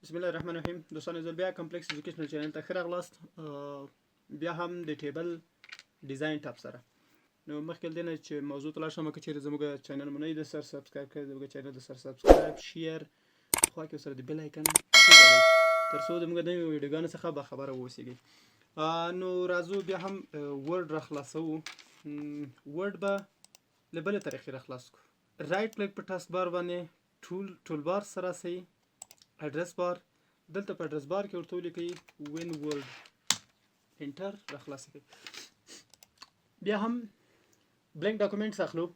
بسم الله الرحمن الرحیم دوستانو زه بیا کمپلیکس ایجوکیشنل چینل ته ښه راغلاست. بیا هم د ټیبل ډیزاین ټاپ سره نو مخکې له دې نه چې موضوع ته لاړ شم که چیرې زموږ چینل مو نه وي د سر سبسکرایب کړئ زموږ چینل د سر سبسکرایب شیر خوا کې سره د بیل آیکن وځړئ تر څو زموږ د نویو ویډیوګانو څخه باخبره واوسئ. نو راځو بیا هم ورډ را خلاصو. ورډ به له بلې طریقې را خلاص کړو. رایټ کلیک په ټاسک بار باندې ټول بار سره سي اډرس بار دلته په اډرس بار کې ورته ولیکئ وین ورډ انټر را خلاص کړئ. بیا هم بلینک ډاکومنټس اخلو.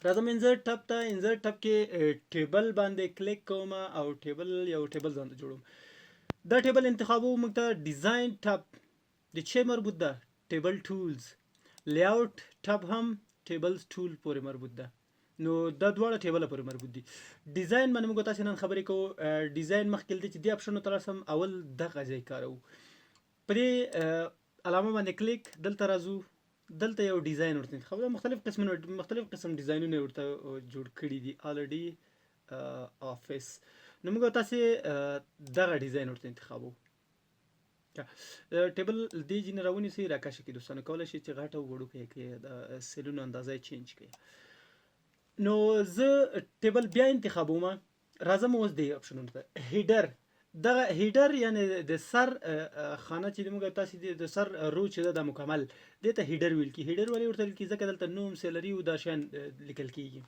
راځم انزرټ ټب ته. انزرټ ټب کې ټیبل باندې کلیک کوم او یو ټیبل ځان ته جوړوم. دا ټیبل انتخابو موږ ته ډیزاین ټب د چه مربوط ده ټیبل ټولز. لیاوټ ټب هم ټیبلز ټول پورې مربوط ده. نو دا دواړه ټیبل پورې مربوط دي. ډیزاین باندې موږ تاسو نن خبرې کوو. ډیزاین مخکې دې چې دی اپشن ته راسم اول دغه ځای کارو. پرې علامه باندې کلیک دلته راځو. دلته یو ډیزاین ورته انتخابو. مختلف قسم ډیزاینونه ورته جوړ کړي دي الریډي افیس. نو موږ تاسو دغه ډیزاین ورته انتخابو. ټیبل دې جنراونی سي راکاشه کې دوستانو کولای شي چې غټه وړوکې کې د سیلونو اندازې چینج کړي. نو زه ټیبل بیا انتخابوم. راځم اوس دی اپشنونو ته. هیډر دغه هیډر یعنی د سر خانه چې موږ تاسو د سر رو چې د مکمل دې ته هیډر ویل کی. هیډر ولې ورته ویل کی ځکه دلته نوم سیلری او دا شان لیکل کیږي.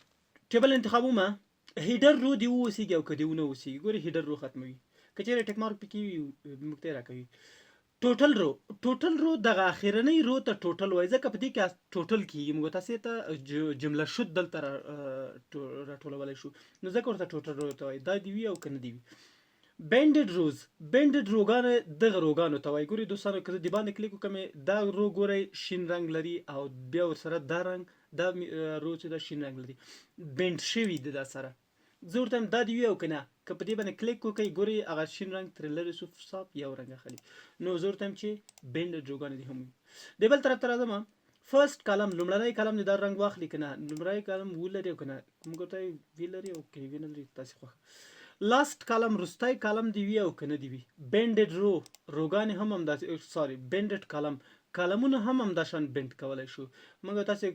ټیبل انتخابوم. هیډر رو دی اوسېږي او کدی ونه اوسېږي. ګوري هیډر رو ختموي. کچېره ټیک مارک پکې موږ ته راکوي. ټوټل رو دغه اخیرنۍ رو ته ټوټل وای ځکه په دې کې ټوټل کیږي. موږ تاسو ته جمله شد دلته راټولولای شو نو ځکه ورته ټوټل رو ته وای. دا دی وی او کنه دی وی. بینډډ روګان دغه روګانو ته وای. ګوري دوستانو کله دی باندې کلیک وکم دا رو ګوري شین رنگ لري او بیا ور سره دا رنگ دا رو چې دا شین رنگ لري بینډ شوی د دا سره زه ورته دا دی وی او کنه که په دې باندې کلیک وکړئ ګوري هغه شین رنگ تر لري صاف یو رنگ اخلي. نو زه ورته چې بینډډ روګان دي هم دی. بل طرف ته راځم. فرست کالم لومړنی کالم د دا رنگ واخلي کنه. لومړنی کالم ولري کنه موږ ته ویلري او کې وینلري تاسو خو. لاست کالم رستای کالم دی وی او کنه دی وی. بینډډ روګان هم داسې سوري بینډډ کالمونه هم داشان بند کولای شو. موږ تاسو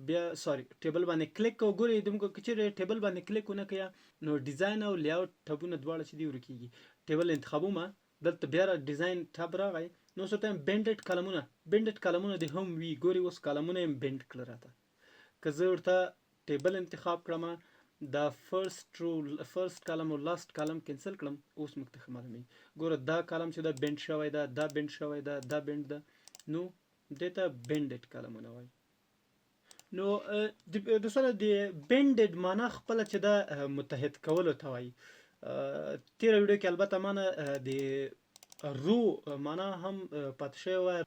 بیا سوري ټیبل باندې کلیک کو. ګوري د موږ کچې ټیبل باندې کلیک ونه کیا نو ډیزاین او لیاوټ ټبونه دواړه چې دی ورکیږي. ټیبل انتخابوم دلته بیا ډیزاین ټب راغی نو څه ټایم بینډډ کالمونه دی هم وی. ګوري اوس کالمونه هم بند کړل راته. که زه ورته ټیبل انتخاب کړم دا فرست کالم او لاست کالم کینسل کړم اوس موږ ته معلومي. ګوره دا کالم چې دا بند شوی دا بند شوی دا بند ده نو دته بندډ کالمونه وای. نو د سره د بندډ معنا خپل چې دا متحد کولو ته وای. تیر ویډیو کې البته معنا د رو معنا هم پات شوی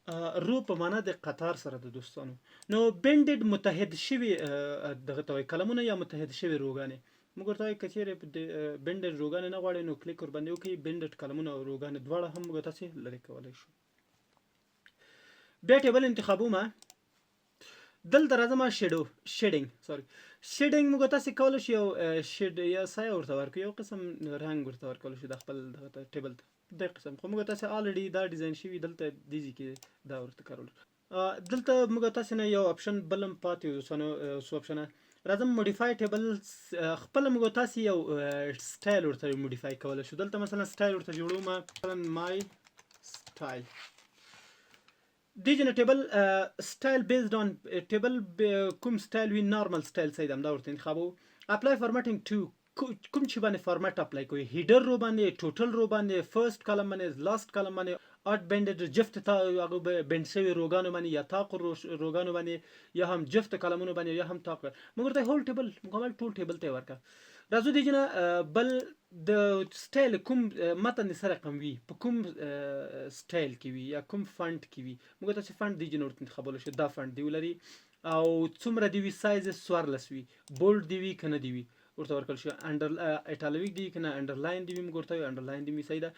رو په معنا د قطار سره د دوستانو. نو بندډ متحد شوی دغه توي کلمونه یا متحد شوی روغانه. موږ ورته کچېره بندډ روغانه نه غواړي نو کلیک ور باندې وکي. بندډ کلمونه او روغانه دواړه هم موږ تاسو لری کولای شو. بیا ټیبل انتخابوم. دلته راځم شیډینګ موږ تاسو کولای شو شیډ یا سایه ورته ورکو. یو قسم رنگ ورته ورکول شو د خپل ټیبل ته د قسم خو موږ تاسو الریډي دا ډیزاین شوی دلته دیږي کې دا ورته کارول. دلته موږ تاسو نه یو اپشن بلم پاتې وسنو سو اپشن راځم موډیفای ټیبل. خپل موږ تاسو یو سټایل ورته موډیفای کولای شو. دلته مثلا سټایل ورته جوړوم مثلا مای سټایل. دیجن ټیبل سټایل بیسډ آن ټیبل کوم سټایل وی نارمل سټایل سید هم دا ورته انتخابو. اپلای فارمټینګ ټو کوم چې باندې فارمټ اپلای کوي. هیډر رو باندې ټوټل رو باندې فرست کالم باندې لاست کالم باندې اټ بندډ جفت تا هغه بند شوی روغانو باندې یا تاق روغانو باندې یا هم جفت کالمونو باندې یا هم تاق. موږ ته هول ټیبل مکمل ټول ټیبل ته ورکا. راځو دیجن بل د سټایل کوم متن سره کم وی په کوم سټایل کې وی یا کوم فونټ کې وی. موږ ته فونټ دی جنور انتخابول شو. دا فونټ دی ولري او څومره دی وی سایز سوارلس وی بولډ دی وی کنه دی وی ورته ورکل شو. انډر ایټالیک دی کنه انډرلاین دی وی موږ ورته انډرلاین دی وی سیدا.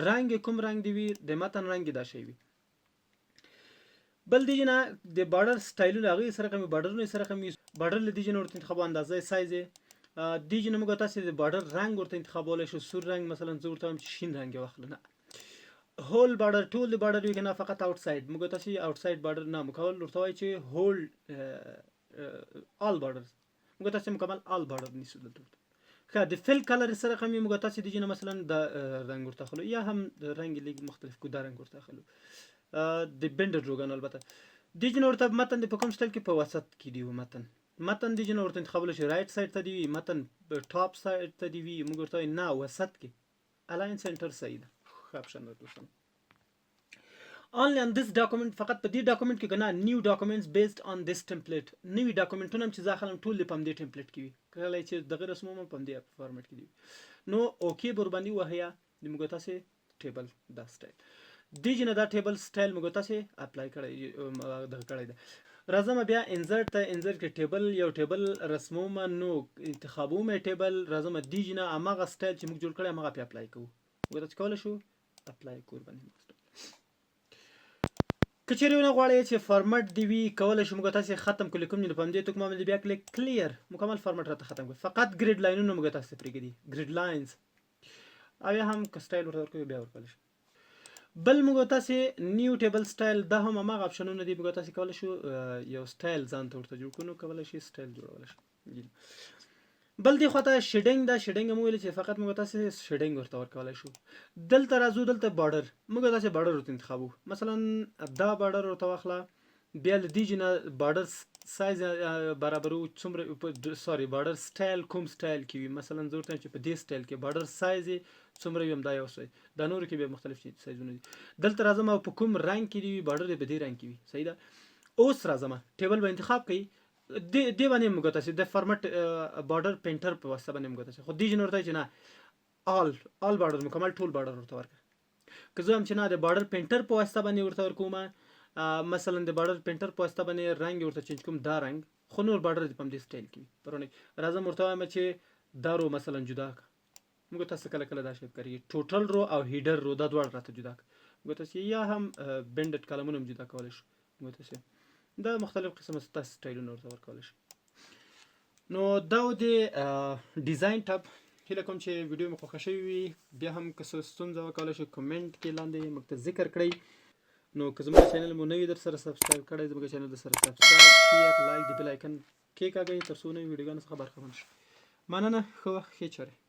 رنگ کوم رنگ دی وی د متن رنگ دا شی وی. بل دی نه د بارډر سټایلونه هغه سره کوم بارډرونه سره کوم بارډر لدی جن ورته انتخاب اندازې سایز دې جنه موږ تاسو د بارډر رنگ ورته انتخابولای شو سور رنگ مثلا زه ورته وایم چې شین رنگ یې واخله نه هول بارډر ټول د بارډر وی کنه فقط اوټساید موږ تاسو اوټساید بارډر نه مکول ورته وای چې هول آل بارډر موږ تاسو مکمل آل بارډر نیسو دلته ښه د فل کلر سره هم موږ تاسو د جنه مثلا د رنگ ورته خلو یا هم د رنگ لیگ مختلف کو د رنگ ورته خلو د بندر روغان البته د جنه ورته متن د په کوم سټایل کې په وسط کې دی متن د جنه ورته انتخابول شي رائټ سایډ ته دی متن ټاپ سایډ ته دی موږ ورته نه وسط کې الاین سنټر صحیح ده ښه اپشن ورته only on this document فقط په دې ډاکومنت کې کنه نیو ډاکومنټس بیسډ on this template نوی ډاکومنټونه چې ځاخلم ټول په دې ټمپلیټ کې وي کله چې دغه رسمونه په دې فارمټ کې دي نو اوکې بربندي وهیا د موږ تاسو ټیبل دا سټایل دی جن دا ټیبل سټایل موږ تاسو اپلای کړی ده راځم بیا انسرت ته انسرت کې ټیبل یو ټیبل رسموم نو انتخابوم ټیبل راځم دی جن امغه سټایل چې موږ جوړ کړی امغه په اپلای کوو موږ تاسو کولای شو اپلای کول باندې کچېرې نه غواړئ چې فارمټ دی وی کولای شو موږ تاسو ختم کړو کوم نه پم دې ته کومه بیا کلیک کلیر مکمل فارمټ راته ختم کړ فقط ګریډ لاینونه موږ تاسو پرېږدي ګریډ لاینز او هم سټایل ورته بیا ورکول شي بل موږ تاسو نیو ټیبل سټایل دا هم هغه اپشنونه دي موږ تاسو کولای شو یو سټایل ځان ته ورته جوړ کړو کولای شي سټایل جوړول شي بل دی خواته شیډینګ دا شیډینګ مو ویل چې فقط موږ تاسو شیډینګ ورته ورکولای شو دلته راځو دلته بارډر موږ تاسو بارډر ورته انتخابو مثلا دا بارډر ورته واخله بیا د دې جنا بارډر سایز برابرو څومره سوري بارډر سټایل کوم سټایل کې مثلا ضرورت چې په دې سټایل کې بارډر سایز څومره یم دا یو څه دا نور کې به مختلف سایزونه دي دلته راځم په کوم رنگ کې دی بارډر په دې رنگ کې وي صحیح ده اوس راځم ټیبل به انتخاب کړئ دی باندې موږ تاسو د فارمټ بارډر پینټر په واسطه باندې موږ تاسو خو دې جن ورته چې نه آل بارډر مکمل ټول بارډر ورته ورکړه که زه هم چې نه د بارډر پینټر په واسطه باندې ورته ورکوم مثلا د بارډر پینټر په واسطه باندې رنگ ورته چینج کوم دا رنگ خو نور بارډر د پم دې سټایل کې پرونه راځم ورته وایم چې دا رو مثلا جدا موږ تاسو کله کله دا شی کوي ټوټل رو او هیډر رو دا دوړ راته جدا موږ تاسو یا هم بندډ کلمونه جدا کولای شو موږ تاسو دا مختلف قسمه سټایلونه ورته ورکول شي نو دا د ډیزاین ټاب هله کوم چې ویډیو مې خوښ شوی وي بیا هم که څه ستونزه وکولای شي کمنټ کې لاندې موږ ته ذکر کړئ نو که زموږ چینل مو نوی در سره سبسکرایب کړئ زموږ چینل در سره سبسکرایب شیر لایک د بیل آیکن کې کاږئ تر څو نوې ویډیوګانو څخه برخمن شئ مننه خو ښه چاره